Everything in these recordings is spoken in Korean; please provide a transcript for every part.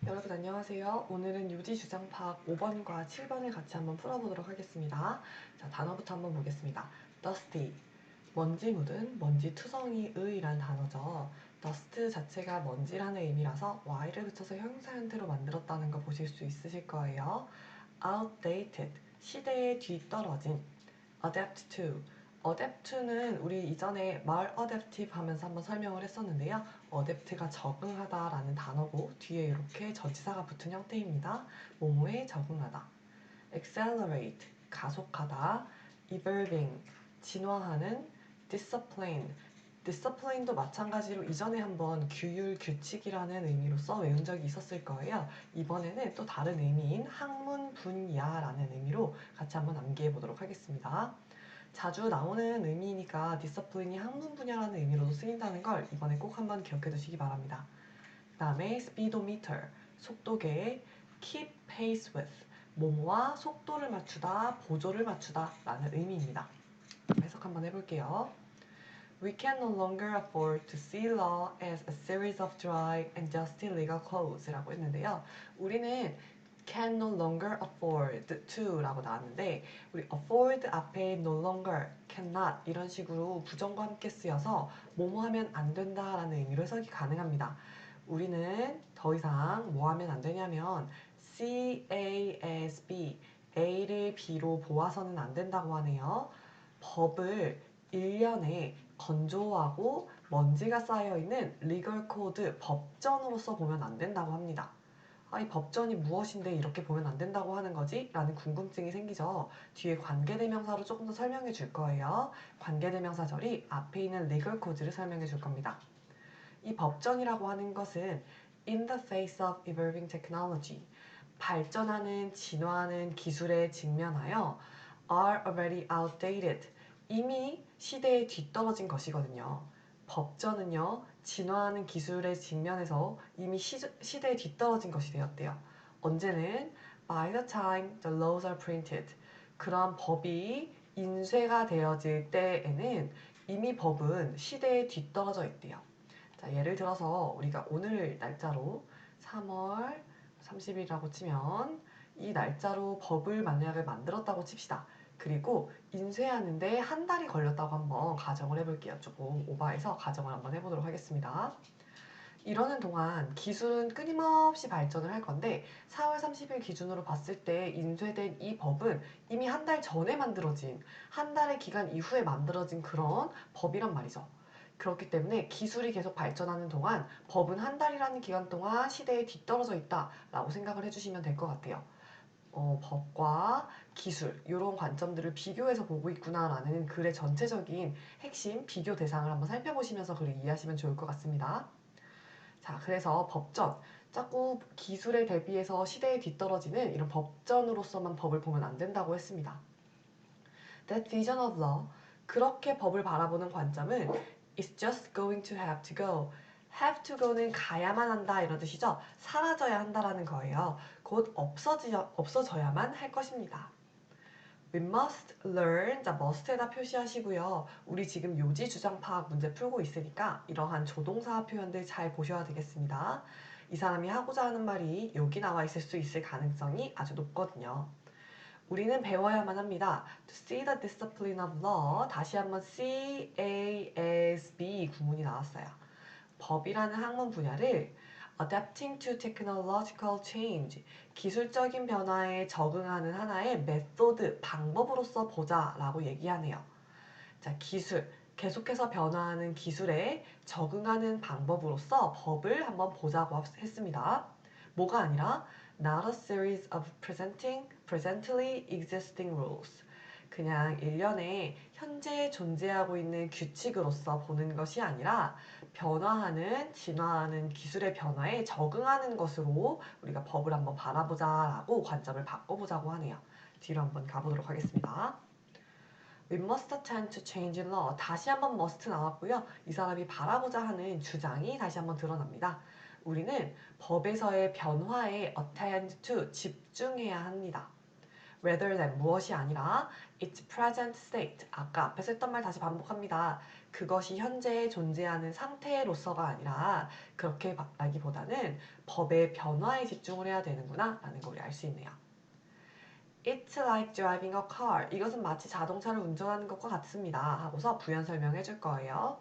여러분 안녕하세요. 오늘은 유지주장 파악 5번과 7번을 같이 한번 풀어보도록 하겠습니다. 자, 단어부터 한번 보겠습니다. dusty, 먼지 묻은, 먼지 투성이의 라는 단어죠. dust 자체가 먼지라는 의미라서 y를 붙여서 형용사 형태로 만들었다는 거 보실 수 있으실 거예요. outdated, 시대에 뒤떨어진. adapt to, adapt to는 우리 이전에 말 adaptive 하면서 한번 설명을 했었는데요. adapt가 적응하다라는 단어고 뒤에 이렇게 전치사가 붙은 형태입니다. 뭐뭐에 적응하다. accelerate, 가속하다. evolving, 진화하는. discipline, discipline도 마찬가지로 이전에 한번 규율, 규칙이라는 의미로서 외운 적이 있었을 거예요. 이번에는 또 다른 의미인 학문 분야라는 의미로 같이 한번 암기해 보도록 하겠습니다. 자주 나오는 의미니까 디서플린이 학문 분야라는 의미로도 쓰인다는 걸 이번에 꼭 한번 기억해 두시기 바랍니다. 그 다음에 speedometer, 속도계. keep pace with, 뭐뭐와 속도를 맞추다, 보조를 맞추다 라는 의미입니다. 해석 한번 해볼게요. We can no longer afford to see law as a series of dry and dusty legal codes 라고 했는데요. 우리는 can no longer afford to 라고 나왔는데 우리 afford 앞에 no longer, cannot 이런 식으로 부정과 함께 쓰여서 뭐뭐 하면 안 된다라는 의미로 해석이 가능합니다. 우리는 더 이상 뭐 하면 안 되냐면 C, A, S, B, A를 B로 보아서는 안 된다고 하네요. 법을 1년에 건조하고 먼지가 쌓여있는 리걸 코드, 법전으로서 보면 안 된다고 합니다. 이 법전이 무엇인데 이렇게 보면 안 된다고 하는 거지? 라는 궁금증이 생기죠. 뒤에 관계대명사로 조금 더 설명해 줄 거예요. 관계대명사절이 앞에 있는 legal code를 설명해 줄 겁니다. 이 법전이라고 하는 것은 in the face of evolving technology, 발전하는, 진화하는 기술에 직면하여 are already outdated, 이미 시대에 뒤떨어진 것이거든요. 법전은요, 진화하는 기술에 직면해서 이미 시대에 뒤떨어진 것이 되었대요. 언제는 by the time the laws are printed, 그런 법이 인쇄가 되어질 때에는 이미 법은 시대에 뒤떨어져 있대요. 자, 예를 들어서 우리가 오늘 날짜로 3월 30일이라고 치면 이 날짜로 법을 만약에 만들었다고 칩시다. 그리고 인쇄하는데 한 달이 걸렸다고 한번 가정을 해볼게요. 조금 오버해서 가정을 한번 해보도록 하겠습니다. 이러는 동안 기술은 끊임없이 발전을 할 건데 4월 30일 기준으로 봤을 때 인쇄된 이 법은 이미 한 달 전에 만들어진, 한 달의 기간 이후에 만들어진 그런 법이란 말이죠. 그렇기 때문에 기술이 계속 발전하는 동안 법은 한 달이라는 기간 동안 시대에 뒤떨어져 있다라고 생각을 해주시면 될 것 같아요. 법과 기술 이런 관점들을 비교해서 보고 있구나라는 글의 전체적인 핵심 비교 대상을 한번 살펴보시면서 글을 이해하시면 좋을 것 같습니다. 자, 그래서 법전, 자꾸 기술에 대비해서 시대에 뒤떨어지는 이런 법전으로서만 법을 보면 안 된다고 했습니다. That vision of law, 그렇게 법을 바라보는 관점은 is just going to have to go. have to go는 가야만 한다 이런 뜻이죠. 사라져야 한다라는 거예요. 곧 없어져야만 할 것입니다. We must learn, 자 must에다 표시하시고요. 우리 지금 요지 주장 파악 문제 풀고 있으니까 이러한 조동사 표현들 잘 보셔야 되겠습니다. 이 사람이 하고자 하는 말이 여기 나와 있을 수 있을 가능성이 아주 높거든요. 우리는 배워야만 합니다. To see the discipline of law, 다시 한번 CASB 구문이 나왔어요. 법이라는 학문 분야를 adapting to technological change, 기술적인 변화에 적응하는 하나의 메소드, 방법으로서 보자라고 얘기하네요. 자, 기술, 계속해서 변화하는 기술에 적응하는 방법으로서 법을 한번 보자고 했습니다. 뭐가 아니라 not a series of presently existing rules. 그냥 일련의 현재 존재하고 있는 규칙으로서 보는 것이 아니라 변화하는, 진화하는 기술의 변화에 적응하는 것으로 우리가 법을 한번 바라보자라고 관점을 바꿔보자고 하네요. 뒤로 한번 가보도록 하겠습니다. We must attend to change in law. 다시 한번 must 나왔고요. 이 사람이 바라보자 하는 주장이 다시 한번 드러납니다. 우리는 법에서의 변화에 attend to, 집중해야 합니다. rather than 무엇이 아니라 its present state. 아까 앞에서 했던 말 다시 반복합니다. 그것이 현재 존재하는 상태로서가 아니라 그렇게 말하기보다는 법의 변화에 집중을 해야 되는구나 라는 걸 우리 알 수 있네요. It's like driving a car. 이것은 마치 자동차를 운전하는 것과 같습니다. 하고서 부연 설명해 줄 거예요.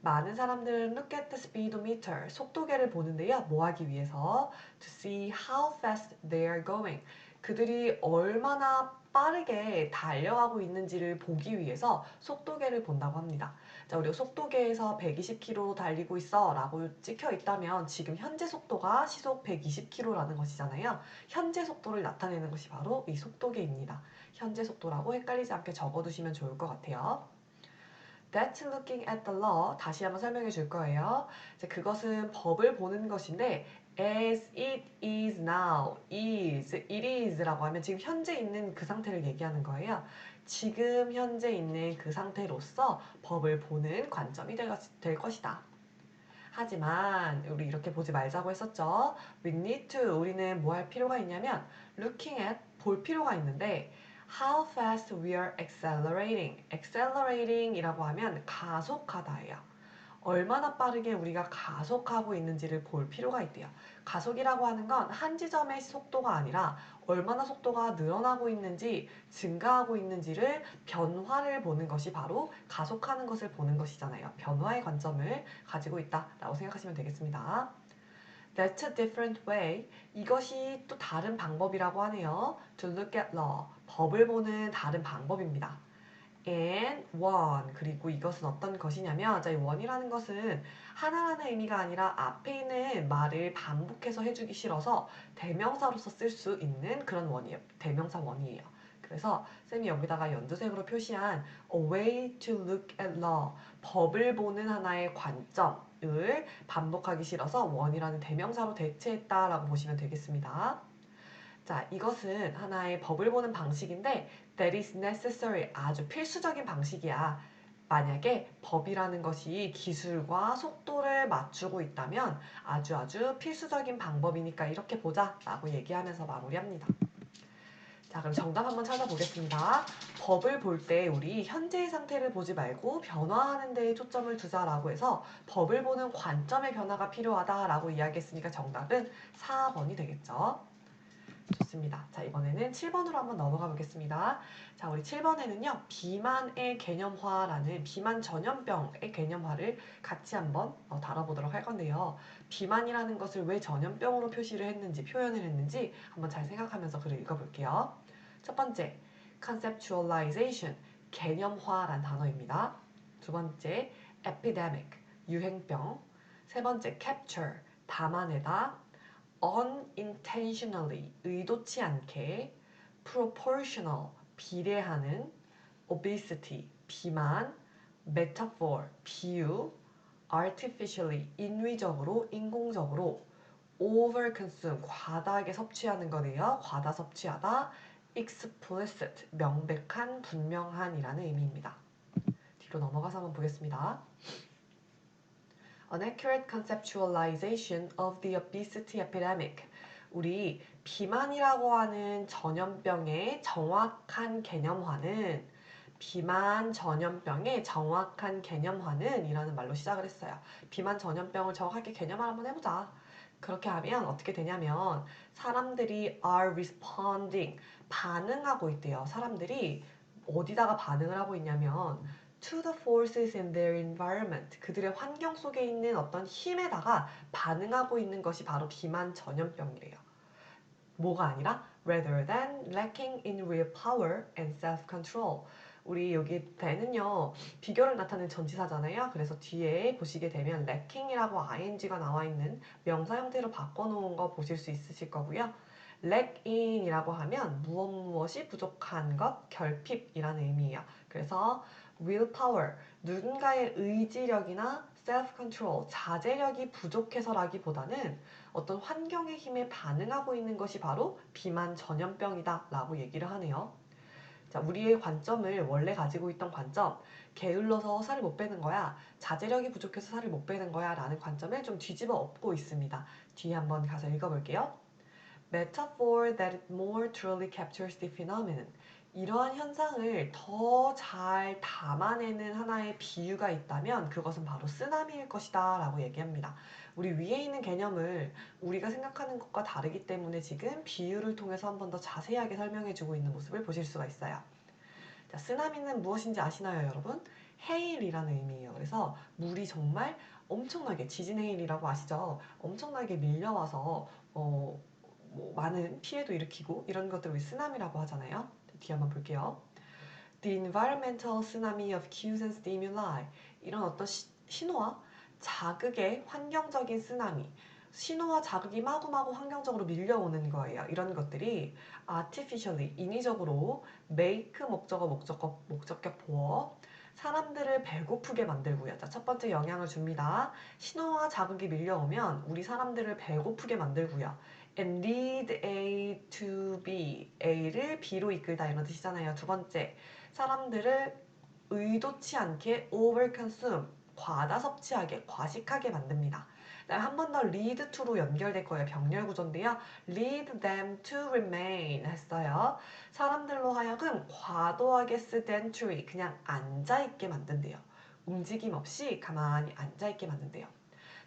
많은 사람들은 look at the speedometer, 속도계를 보는데요. 뭐 하기 위해서? To see how fast they are going. 그들이 얼마나 빠르게 달려가고 있는지를 보기 위해서 속도계를 본다고 합니다. 자, 우리가 속도계에서 120km로 달리고 있어 라고 찍혀 있다면 지금 현재 속도가 시속 120km라는 것이잖아요. 현재 속도를 나타내는 것이 바로 이 속도계입니다. 현재 속도라고 헷갈리지 않게 적어두시면 좋을 것 같아요. That's looking at the law. 다시 한번 설명해 줄 거예요. 그것은 법을 보는 것인데 as it is now, it is라고 하면 지금 현재 있는 그 상태를 얘기하는 거예요. 지금 현재 있는 그 상태로서 법을 보는 관점이 될 것이다. 하지만 우리 이렇게 보지 말자고 했었죠. We need to, 우리는 뭐 할 필요가 있냐면 looking at, 볼 필요가 있는데 how fast we are accelerating. accelerating 이라고 하면 가속하다예요. 얼마나 빠르게 우리가 가속하고 있는지를 볼 필요가 있대요. 가속이라고 하는 건 한 지점의 속도가 아니라 얼마나 속도가 늘어나고 있는지, 증가하고 있는지를 변화를 보는 것이 바로 가속하는 것을 보는 것이잖아요. 변화의 관점을 가지고 있다라고 생각하시면 되겠습니다. That's a different way. 이것이 또 다른 방법이라고 하네요. To look at law. 법을 보는 다른 방법입니다. And one. 그리고 이것은 어떤 것이냐면, 자, 이 one이라는 것은 하나라는 의미가 아니라 앞에 있는 말을 반복해서 해주기 싫어서 대명사로서 쓸 수 있는 그런 one이에요. 대명사 one이에요. 그래서 쌤이 여기다가 연두색으로 표시한 a way to look at law. 법을 보는 하나의 관점을 반복하기 싫어서 one이라는 대명사로 대체했다라고 보시면 되겠습니다. 자, 이것은 하나의 법을 보는 방식인데 that is necessary, 아주 필수적인 방식이야. 만약에 법이라는 것이 기술과 속도를 맞추고 있다면 아주 필수적인 방법이니까 이렇게 보자 라고 얘기하면서 마무리합니다. 자, 그럼 정답 한번 찾아보겠습니다. 법을 볼 때 우리 현재의 상태를 보지 말고 변화하는 데에 초점을 두자라고 해서 법을 보는 관점의 변화가 필요하다라고 이야기했으니까 정답은 4번이 되겠죠. 좋습니다. 자, 이번에는 7번으로 한번 넘어가 보겠습니다. 자, 우리 7번에는요. 비만의 개념화라는 비만 전염병의 개념화를 같이 한번 다뤄보도록 할 건데요. 비만이라는 것을 왜 전염병으로 표현을 했는지 한번 잘 생각하면서 글을 읽어볼게요. 첫 번째, conceptualization, 개념화란 단어입니다. 두 번째, epidemic, 유행병. 세 번째, capture, 담아내다. unintentionally, 의도치 않게. proportional, 비례하는. obesity, 비만. metaphor, 비유. artificially, 인위적으로, 인공적으로. overconsume, 과다하게 섭취하는 거네요. 과다 섭취하다. explicit, 명백한, 분명한이라는 의미입니다. 뒤로 넘어가서 한번 보겠습니다. An accurate conceptualization of the obesity epidemic. 우리 비만이라고 하는 전염병의 정확한 개념화는 비만 전염병의 정확한 개념화는 이라는 말로 시작을 했어요. 비만 전염병을 정확하게 개념화 한번 해보자. 그렇게 하면 어떻게 되냐면 사람들이 are responding, 반응하고 있대요. 사람들이 어디다가 반응을 하고 있냐면 to the forces in their environment, 그들의 환경 속에 있는 어떤 힘에다가 반응하고 있는 것이 바로 비만 전염병이래요. 뭐가 아니라 rather than lacking in real power and self-control. 우리 여기 the는요 비교를 나타내는 전치사잖아요. 그래서 뒤에 보시게 되면 lacking이라고 ing가 나와 있는 명사 형태로 바꿔놓은 거 보실 수 있으실 거고요. lack in이라고 하면 무엇이 부족한 것, 결핍이라는 의미예요. 그래서 willpower, 누군가의 의지력이나 self-control, 자제력이 부족해서라기보다는 어떤 환경의 힘에 반응하고 있는 것이 바로 비만 전염병이다 라고 얘기를 하네요. 자, 우리의 관점을 원래 가지고 있던 관점, 게을러서 살을 못 빼는 거야, 자제력이 부족해서 살을 못 빼는 거야 라는 관점을 좀 뒤집어 엎고 있습니다. 뒤에 한번 가서 읽어볼게요. metaphor that more truly captures the phenomenon. 이러한 현상을 더 잘 담아내는 하나의 비유가 있다면 그것은 바로 쓰나미일 것이다 라고 얘기합니다. 우리 위에 있는 개념을 우리가 생각하는 것과 다르기 때문에 지금 비유를 통해서 한 번 더 자세하게 설명해주고 있는 모습을 보실 수가 있어요. 자, 쓰나미는 무엇인지 아시나요, 여러분? 해일이라는 의미예요. 그래서 물이 정말 엄청나게 지진 해일이라고 아시죠? 엄청나게 밀려와서 뭐 많은 피해도 일으키고 이런 것들을 우리 쓰나미라고 하잖아요. 뒤에 한번 볼게요. The environmental tsunami of cues and stimuli. 이런 어떤 신호와 자극의 환경적인 쓰나미. 신호와 자극이 마구마구 환경적으로 밀려오는 거예요. 이런 것들이 artificially, 인위적으로 make 목적격 보어 사람들을 배고프게 만들고요. 자, 첫 번째 영향을 줍니다. 신호와 자극이 밀려오면 우리 사람들을 배고프게 만들고요. And lead A to B. A를 B로 이끌다 이런 뜻이잖아요. 두 번째, 사람들을 의도치 않게 overconsume, 과다 섭취하게, 과식하게 만듭니다. 한 번 더 lead to로 연결될 거예요. 병렬 구조인데요. lead them to remain 했어요. 사람들로 하여금 과도하게 sedentary, 그냥 앉아있게 만든대요. 움직임 없이 가만히 앉아있게 만든대요.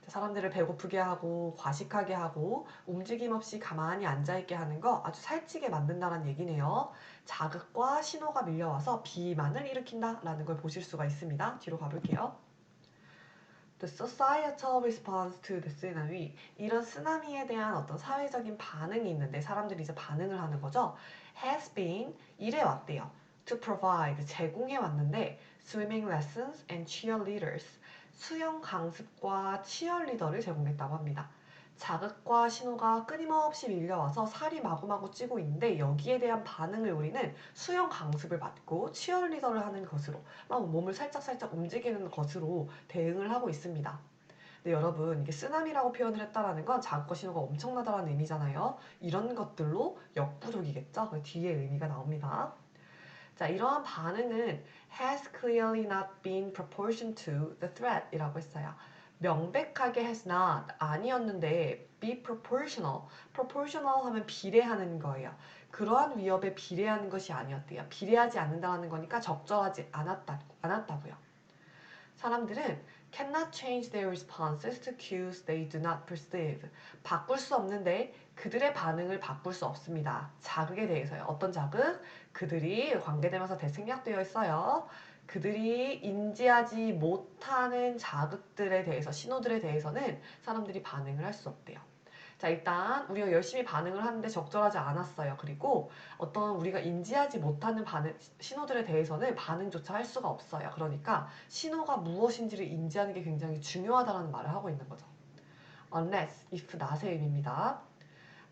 사람들을 배고프게 하고 과식하게 하고 움직임 없이 가만히 앉아있게 하는 거 아주 살찌게 만든다는 얘기네요. 자극과 신호가 밀려와서 비만을 일으킨다라는 걸 보실 수가 있습니다. 뒤로 가볼게요. The societal response to the tsunami. 이런 쓰나미에 대한 어떤 사회적인 반응이 있는데 사람들이 이제 반응을 하는 거죠. Has been, 이래 왔대요. To provide, 제공해 왔는데 swimming lessons and cheerleaders. 수영 강습과 치어리더를 제공했다고 합니다. 자극과 신호가 끊임없이 밀려와서 살이 마구마구 찌고 있는데 여기에 대한 반응을 우리는 수영 강습을 받고 치어리더를 하는 것으로 막 몸을 살짝살짝 움직이는 것으로 대응을 하고 있습니다. 근데 여러분 이게 쓰나미라고 표현을 했다라는 건 자극과 신호가 엄청나다라는 의미잖아요. 이런 것들로 역부족이겠죠? 그 뒤에 의미가 나옵니다. 자, 이러한 반응은 has clearly not been proportion to the threat 이라고 했어요. 명백하게 has not, 아니었는데 be proportional, proportional 하면 비례하는 거예요. 그러한 위협에 비례하는 것이 아니었대요. 비례하지 않는다는 거니까 적절하지 않았다고요. 사람들은 cannot change their responses to cues they do not perceive. 바꿀 수 없는데 그들의 반응을 바꿀 수 없습니다. 자극에 대해서요. 어떤 자극? 그들이 관계되면서 대생략되어 있어요. 그들이 인지하지 못하는 자극들에 대해서, 신호들에 대해서는 사람들이 반응을 할 수 없대요. 자, 일단 우리가 열심히 반응을 하는데 적절하지 않았어요. 그리고 어떤 우리가 인지하지 못하는 신호들에 대해서는 반응조차 할 수가 없어요. 그러니까 신호가 무엇인지를 인지하는 게 굉장히 중요하다는 말을 하고 있는 거죠. Unless, if not의 의미입니다.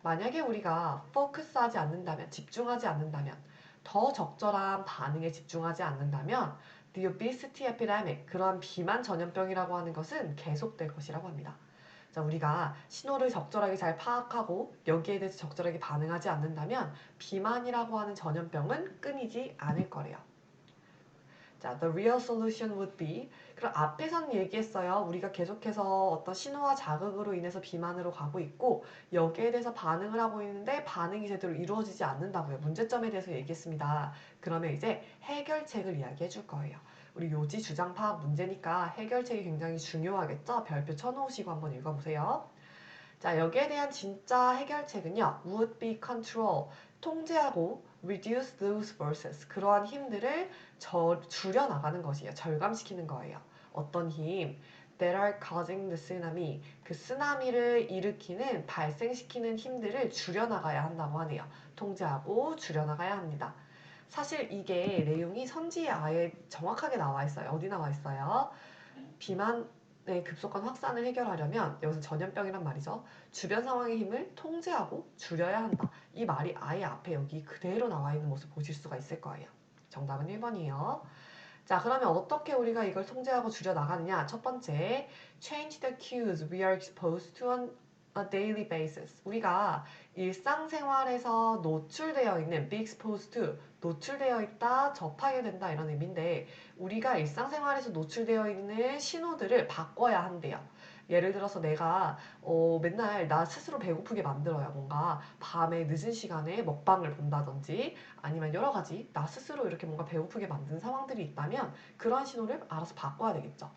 만약에 우리가 focus하지 않는다면, 집중하지 않는다면, 더 적절한 반응에 집중하지 않는다면 the obesity epidemic, 그러한 비만 전염병이라고 하는 것은 계속될 것이라고 합니다. 자, 우리가 신호를 적절하게 잘 파악하고 여기에 대해서 적절하게 반응하지 않는다면 비만이라고 하는 전염병은 끊이지 않을 거래요. 자, the real solution would be. 그럼 앞에서는 얘기했어요. 우리가 계속해서 어떤 신호와 자극으로 인해서 비만으로 가고 있고 여기에 대해서 반응을 하고 있는데 반응이 제대로 이루어지지 않는다고요. 문제점에 대해서 얘기했습니다. 그러면 이제 해결책을 이야기해 줄 거예요. 우리 요지 주장 파악 문제니까 해결책이 굉장히 중요하겠죠? 별표 쳐놓으시고 한번 읽어보세요. 자, 여기에 대한 진짜 해결책은요. would be control, 통제하고 reduce those forces, 그러한 힘들을 줄여나가는 것이에요. 절감시키는 거예요. 어떤 힘? that are causing the tsunami, 그 쓰나미를 일으키는, 발생시키는 힘들을 줄여나가야 한다고 하네요. 통제하고 줄여나가야 합니다. 사실 이게 내용이 선지에 아예 정확하게 나와 있어요. 어디 나와 있어요? 비만의 급속한 확산을 해결하려면 여기서 전염병이란 말이죠. 주변 상황의 힘을 통제하고 줄여야 한다. 이 말이 아예 앞에 여기 그대로 나와 있는 모습 보실 수가 있을 거예요. 정답은 1번이에요. 자, 그러면 어떻게 우리가 이걸 통제하고 줄여나가느냐? 첫 번째, change the cues we are exposed to on a daily basis. 우리가 일상생활에서 노출되어 있는, be exposed to, 노출되어 있다, 접하게 된다 이런 의미인데 우리가 일상생활에서 노출되어 있는 신호들을 바꿔야 한대요. 예를 들어서 내가 맨날 나 스스로 배고프게 만들어요. 뭔가 밤에 늦은 시간에 먹방을 본다든지 아니면 여러 가지 나 스스로 이렇게 뭔가 배고프게 만든 상황들이 있다면 그러한 신호를 알아서 바꿔야 되겠죠.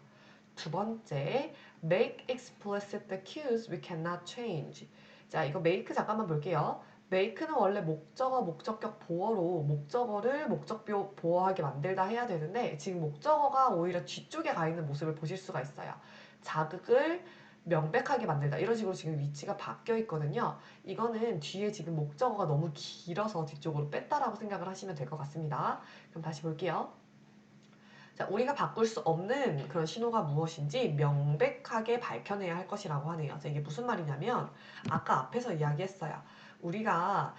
두 번째, make explicit the cues we cannot change. 자, 이거 make 잠깐만 볼게요. make는 원래 목적어, 목적격 보어로 목적어를 목적표 보어하게 만들다 해야 되는데 지금 목적어가 오히려 뒤쪽에 가 있는 모습을 보실 수가 있어요. 자극을 명백하게 만들다 이런 식으로 지금 위치가 바뀌어 있거든요. 이거는 뒤에 지금 목적어가 너무 길어서 뒤쪽으로 뺐다라고 생각을 하시면 될 것 같습니다. 그럼 다시 볼게요. 자, 우리가 바꿀 수 없는 그런 신호가 무엇인지 명백하게 밝혀내야 할 것이라고 하네요. 자, 이게 무슨 말이냐면 아까 앞에서 이야기했어요. 우리가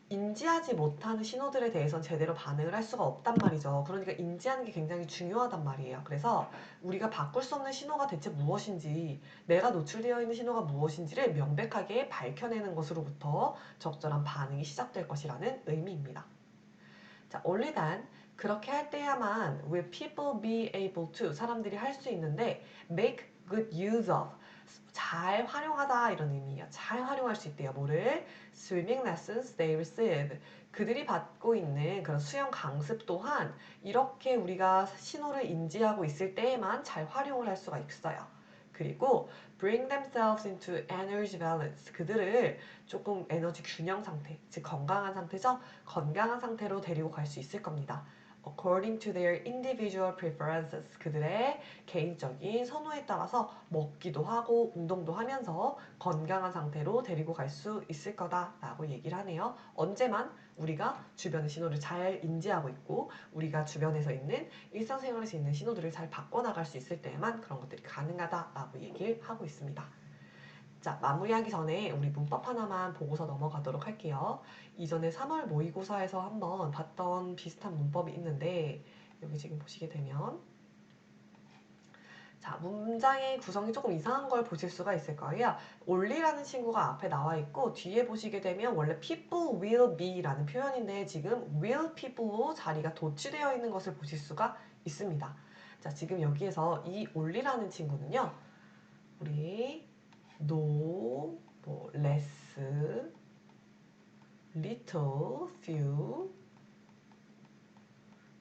인지하지 못하는 신호들에 대해서는 제대로 반응을 할 수가 없단 말이죠. 그러니까 인지하는 게 굉장히 중요하단 말이에요. 그래서 우리가 바꿀 수 없는 신호가 대체 무엇인지, 내가 노출되어 있는 신호가 무엇인지를 명백하게 밝혀내는 것으로부터 적절한 반응이 시작될 것이라는 의미입니다. 자, only then 그렇게 할 때야만 will people be able to 사람들이 할 수 있는데 make good use of 잘 활용하다 이런 의미예요. 잘 활용할 수 있대요. 뭐를? swimming lessons they receive 그들이 받고 있는 그런 수영 강습 또한 이렇게 우리가 신호를 인지하고 있을 때에만 잘 활용을 할 수가 있어요. 그리고 bring themselves into energy balance 그들을 조금 에너지 균형 상태, 즉 건강한 상태죠. 건강한 상태로 데리고 갈 수 있을 겁니다. According to their individual preferences 그들의 개인적인 선호에 따라서 먹기도 하고 운동도 하면서 건강한 상태로 데리고 갈 수 있을 거다라고 얘기를 하네요. 언제만 우리가 주변의 신호를 잘 인지하고 있고 우리가 주변에서 있는 일상생활에서 있는 신호들을 잘 바꿔나갈 수 있을 때에만 그런 것들이 가능하다라고 얘기를 하고 있습니다. 자, 마무리하기 전에 우리 문법 하나만 보고서 넘어가도록 할게요. 이전에 3월 모의고사에서 한번 봤던 비슷한 문법이 있는데 여기 지금 보시게 되면 자, 문장의 구성이 조금 이상한 걸 보실 수가 있을 거예요. only라는 친구가 앞에 나와 있고 뒤에 보시게 되면 원래 people will be라는 표현인데 지금 will people로 자리가 도치되어 있는 것을 보실 수가 있습니다. 자, 지금 여기에서 이 only라는 친구는요. 우리 no, 뭐 less, little, few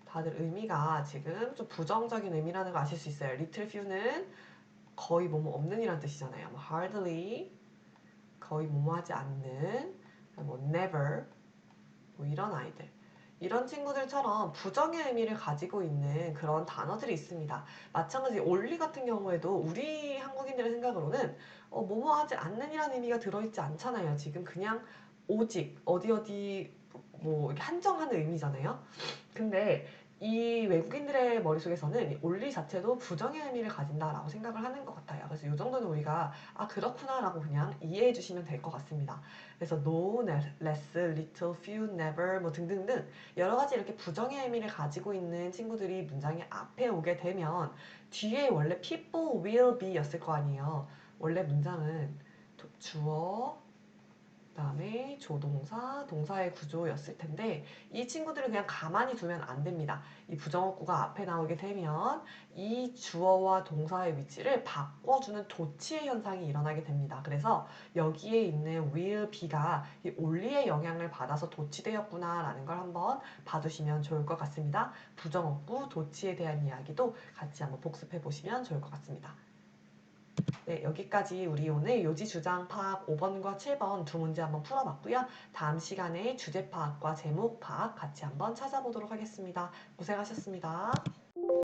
다들 의미가 지금 좀 부정적인 의미라는 거 아실 수 있어요. little few는 거의 뭐뭐 없는 이란 뜻이잖아요. 뭐 hardly, 거의 뭐뭐 하지 않는, 뭐 never, 뭐 이런 아이들. 이런 친구들처럼 부정의 의미를 가지고 있는 그런 단어들이 있습니다. 마찬가지 only 같은 경우에도 우리 한국인들의 생각으로는 뭐뭐 하지 않는이라는 의미가 들어있지 않잖아요. 지금 그냥 오직 어디 어디 뭐 이렇게 한정하는 의미잖아요. 근데 이 외국인들의 머릿속에서는 이 only 자체도 부정의 의미를 가진다라고 생각을 하는 것 같아요. 그래서 이 정도는 우리가 아 그렇구나라고 그냥 이해해 주시면 될 것 같습니다. 그래서 no, less, little, few, never 뭐 등등등 여러 가지 이렇게 부정의 의미를 가지고 있는 친구들이 문장의 앞에 오게 되면 뒤에 원래 people will be 였을 거 아니에요. 원래 문장은 주어, 그다음에 조동사, 동사의 구조였을 텐데 이 친구들을 그냥 가만히 두면 안 됩니다. 이 부정어구가 앞에 나오게 되면 이 주어와 동사의 위치를 바꿔주는 도치의 현상이 일어나게 됩니다. 그래서 여기에 있는 will be가 이 only의 영향을 받아서 도치되었구나라는 걸 한번 봐두시면 좋을 것 같습니다. 부정어구, 도치에 대한 이야기도 같이 한번 복습해 보시면 좋을 것 같습니다. 네, 여기까지 우리 오늘 요지 주장 파악 5번과 7번 두 문제 한번 풀어봤고요. 다음 시간에 주제 파악과 제목 파악 같이 한번 찾아보도록 하겠습니다. 고생하셨습니다.